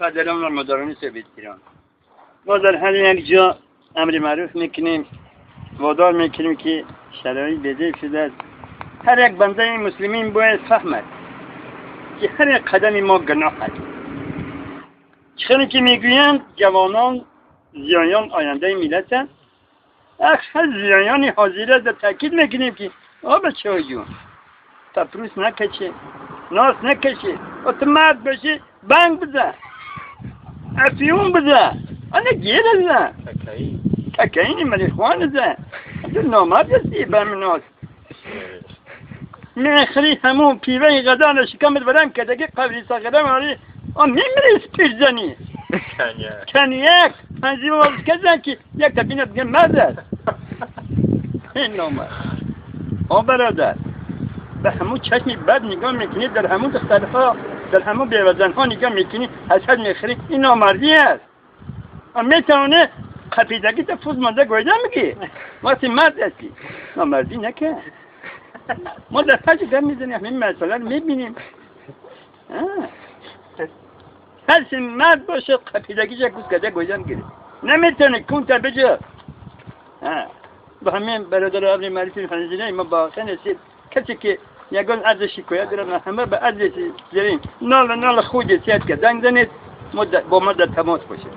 قدران و مداران سویت ایران ما در هر یک جا امر معروف میکنیم، وادار میکنیم که شرایط به‌جای شده است. هر یک بنده مسلمین باید فهمد که هر یک قدم ما گناه است. چون که میگویند جوانان زیایان آینده ملت است. اکثر زیایان حاضر در تاکید میکنیم که بچه های جون تپروس نکشه، ناس نکشه، اتمرد بشه، بنگ بزن، افیون بزن، آنه گیر بزن، ککایی ملیخوان بزن. تو نامرد هستی برم ناس میخری همون پیوه غدا رو شکمت برم که دیگه قبلی ساقرم آری میمیری سپیش زنی کنیک پنجی باز کزن که یک تبینه بگه مرد است. این نامرد برادر به همون چشمی بد نگاه میکنی، در همون دخترها در همون بیوزنها نگاه میکنی، حسد میخری، این نامردی است. میتونه خفیدگی تا فوز مانده گویده میگی وقتی مرد هستی نامردی نکن. ما در پاچه در میزنیم همین مسئله رو میبینیم. هرچی مرد باشه خفیدگیش کس کده گویده میگیره، نمیتونه کون تا بجا. با همین برادر عبری معرفی خانزینه ما با خیلی هستید کسی که یکان عرض شکایت دارن همه به عرض زیرین نال خود سیاد که زنگ زنید با ما در تماس باشه.